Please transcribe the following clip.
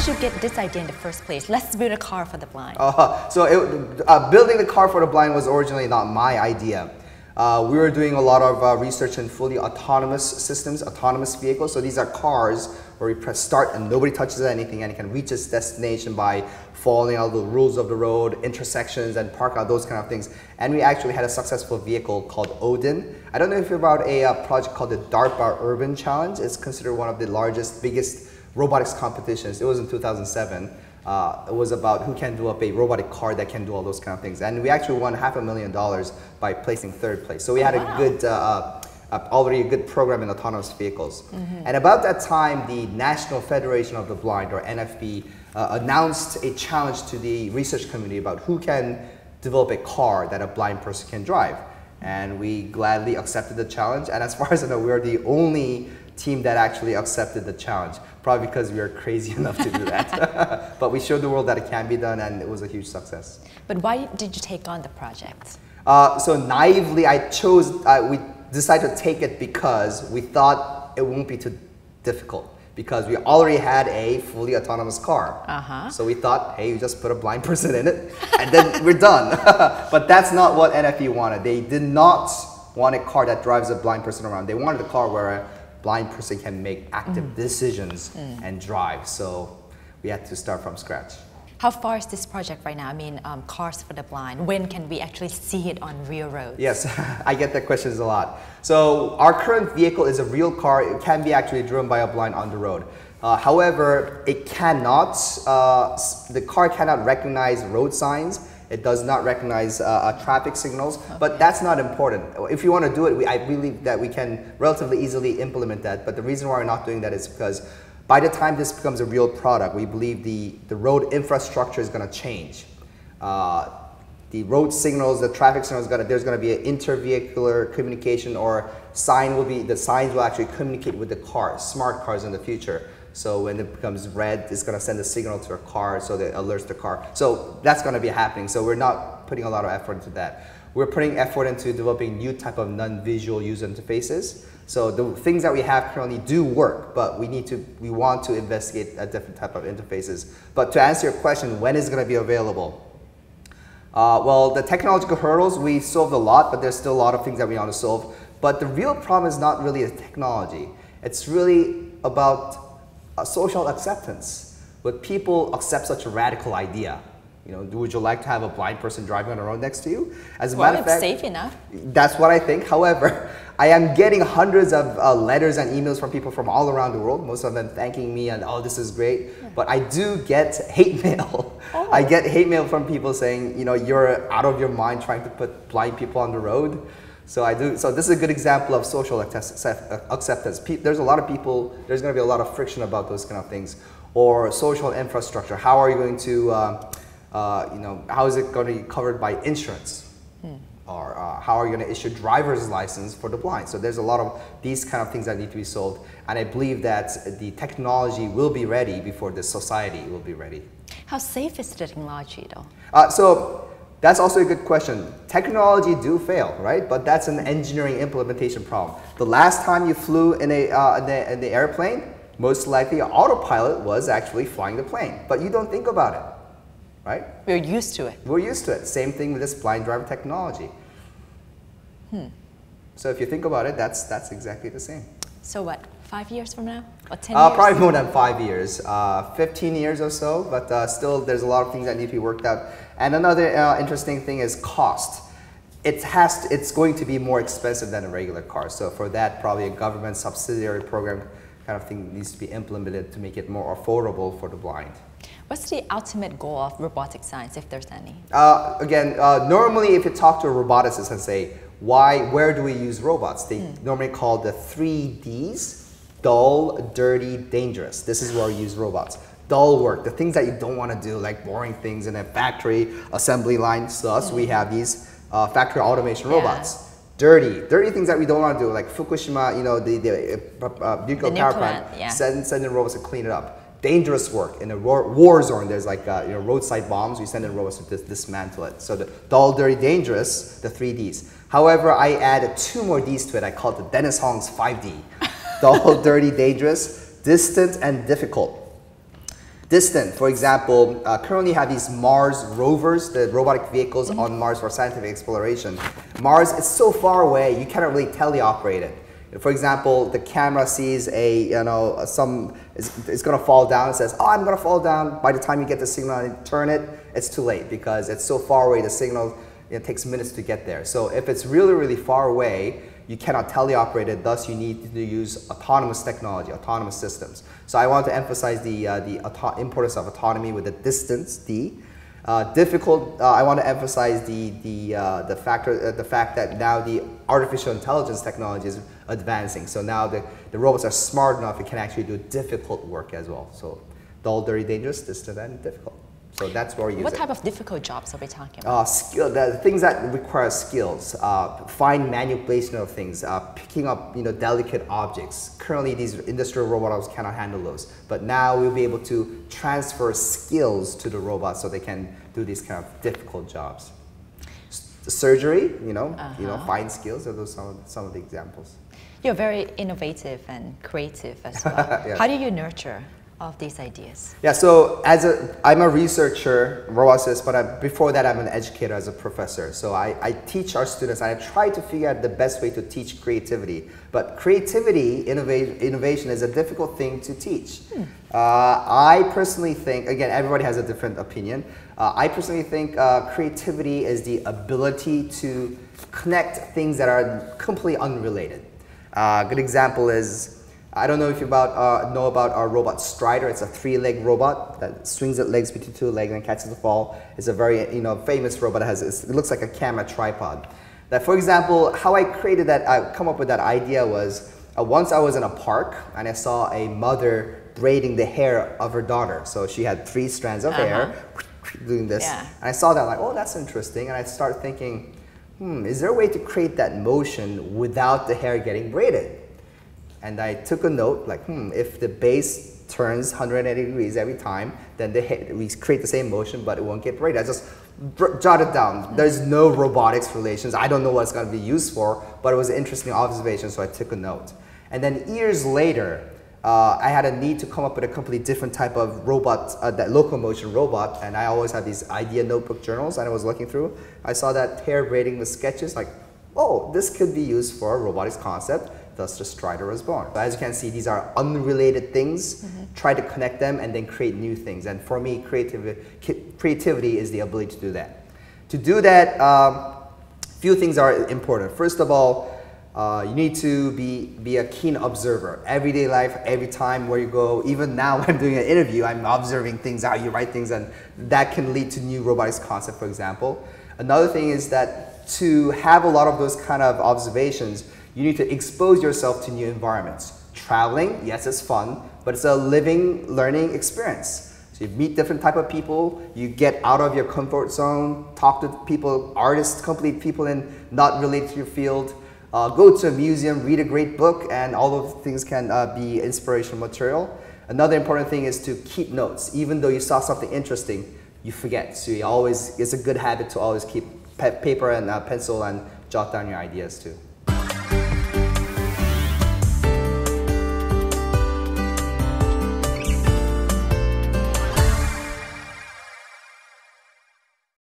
did you get this idea in the first place? Let's build a car for the blind. Building the car for the blind was originally not my idea. We were doing a lot of research in fully autonomous systems, autonomous vehicles. So these are cars where we press start and nobody touches anything and it can reach its destination by following all the rules of the road, intersections and park out, those kind of things. And we actually had a successful vehicle called Odin. I don't know if you're about a project called the DARPA Urban Challenge. It's considered one of the largest, biggest robotics competitions. It was in 2007. It was about who can do up a robotic car that can do all those kind of things. And we actually won $500,000 by placing third place. So we had a good, already a good program in autonomous vehicles. And about that time, the National Federation of the Blind, or NFB, announced a challenge to the research community about who can develop a car that a blind person can drive. And we gladly accepted the challenge. And as far as I know, we are the only team that actually accepted the challenge, probably because we are crazy enough to do that. But we showed the world that it can be done, and it was a huge success. But why did you take on the project? So naively, we decided to take it because we thought it won't be too difficult, because we already had a fully autonomous car. So we thought, hey, you just put a blind person in it, and then we're done. But that's not what NFE wanted. They did not want a car that drives a blind person around. They wanted a car where a blind person can make active decisions and drive. So we had to start from scratch. How far is this project right now? I mean, cars for the blind. When can we actually see it on real roads? Yes, I get that questions a lot. So our current vehicle is a real car. It can be actually driven by a blind on the road. However, it cannot, the car cannot recognize road signs. It does not recognize traffic signals, but that's not important. If you want to do it, I believe that we can relatively easily implement that. But the reason why we're not doing that is because by the time this becomes a real product, we believe the road infrastructure is going to change. The road signals, the traffic signals, there's going to be an intervehicular communication, or the signs will actually communicate with the cars, smart cars in the future. So when it becomes red, it's going to send a signal to a car so that it alerts the car. So that's going to be happening. So we're not putting a lot of effort into that. We're putting effort into developing new type of non-visual user interfaces. So the things that we have currently do work, but we want to investigate a different type of interfaces. But to answer your question, when is it going to be available? Well, the technological hurdles, we solved a lot, but there's still a lot of things that we want to solve. But the real problem is not really the technology. It's really about social acceptance. Would people accept such a radical idea? You know, would you like to have a blind person driving on the road next to you? As a matter of fact, safe enough. That's what I think. However, I am getting hundreds of letters and emails from people from all around the world, most of them thanking me and, oh, this is great. But I do get hate mail. I get hate mail from people saying, you know, you're out of your mind trying to put blind people on the road. So this is a good example of social acceptance. There's a lot of people, there's going to be a lot of friction about those kind of things. Or social infrastructure. How are you going to, you know, how is it going to be covered by insurance? Or how are you going to issue driver's license for the blind? So there's a lot of these kind of things that need to be solved. And I believe that the technology will be ready before the society will be ready. How safe is the technology though? So that's also a good question. Technology do fail, right? But that's an engineering implementation problem. The last time you flew in the airplane, most likely autopilot was actually flying the plane. But you don't think about it. Right? We're used to it. We're used to it. Same thing with this blind driver technology. So if you think about it, that's exactly the same. So what, 5 years from now? Or 10 years? Probably more than 5 years. 15 years or so, but still there's a lot of things that need to be worked out. And another interesting thing is cost. It's going to be more expensive than a regular car. So for that, probably a government subsidiary program kind of thing needs to be implemented to make it more affordable for the blind. What's the ultimate goal of robotic science, if there's any? Again, normally if you talk to a roboticist and say, where do we use robots? They normally call the 3Ds, dull, dirty, dangerous. This is where we use robots. Dull work, the things that you don't want to do, like boring things in a factory, assembly line. Thus, we have these factory automation robots. Dirty things that we don't want to do, like Fukushima, you know, the nuclear power plant, send in robots to clean it up. Dangerous work in a war zone. There's like you know, roadside bombs. We send in robots to dismantle it. So the dull, dirty, dangerous, the 3Ds. However, I added 2 more Ds to it. I call it the Dennis Hong's 5D. Dull, dirty, dangerous, distant, and difficult. Distant, for example, currently have these Mars rovers, the robotic vehicles on Mars for scientific exploration. Mars is so far away, you cannot really teleoperate it. For example, the camera sees it's going to fall down. It says, oh, I'm going to fall down. By the time you get the signal and turn it, it's too late because it's so far away. The signal, it takes minutes to get there. So if it's really, really far away, you cannot teleoperate it. Thus, you need to use autonomous technology, autonomous systems. So I want to emphasize the importance of autonomy with the distance, D. Difficult, I want to emphasize the fact that now the artificial intelligence technology is advancing. So now the robots are smart enough, it can actually do difficult work as well. So dull, dirty, dangerous, distant, and difficult. So that's where we use What it. type of difficult jobs are we talking about? The things that require skills, fine manipulation of things, picking up delicate objects. Currently, these industrial robots cannot handle those, but now we'll be able to transfer skills to the robots so they can do these kind of difficult jobs. Surgery, fine skills. Those are some of the examples. You're very innovative and creative as well. Yeah. How do you nurture of these ideas? Yeah, so I'm a researcher, roboticist, but before that I'm an educator as a professor. So I teach our students, and I try to figure out the best way to teach creativity. But creativity, innovation is a difficult thing to teach. I personally think, again, everybody has a different opinion. I personally think creativity is the ability to connect things that are completely unrelated. A good example is, I don't know if you know about our robot Strider. It's a 3-leg robot that swings its legs between 2 legs and catches the fall. It's a very famous robot. It looks like a camera tripod. That, for example, how I created that, I come up with that idea was once I was in a park and I saw a mother braiding the hair of her daughter. So she had 3 strands of hair doing this, and I saw that like, oh, that's interesting, and I started thinking, is there a way to create that motion without the hair getting braided? And I took a note, like, if the base turns 180 degrees every time, then we create the same motion, but it won't get braided. I just jotted down. There's no robotics relations. I don't know what it's going to be used for, but it was an interesting observation, so I took a note. And then years later, I had a need to come up with a completely different type of robot, that locomotion robot, and I always had these idea notebook journals, and I was looking through. I saw that hair braiding with sketches, like, oh, this could be used for a robotics concept. Thus, the Strider was born. But as you can see, these are unrelated things. Try to connect them and then create new things. And for me, creativity is the ability to do that. To do that, few things are important. First of all, you need to be a keen observer. Everyday life, every time where you go, even now when I'm doing an interview, I'm observing things, how you write things, and that can lead to new robotics concept, for example. Another thing is that to have a lot of those kind of observations, you need to expose yourself to new environments. Traveling, yes, it's fun, but it's a living, learning experience. So you meet different type of people, you get out of your comfort zone, talk to people, artists, complete people not related to your field, go to a museum, read a great book, and all those things can be inspirational material. Another important thing is to keep notes. Even though you saw something interesting, you forget. So it's a good habit to always keep paper and pencil and jot down your ideas too.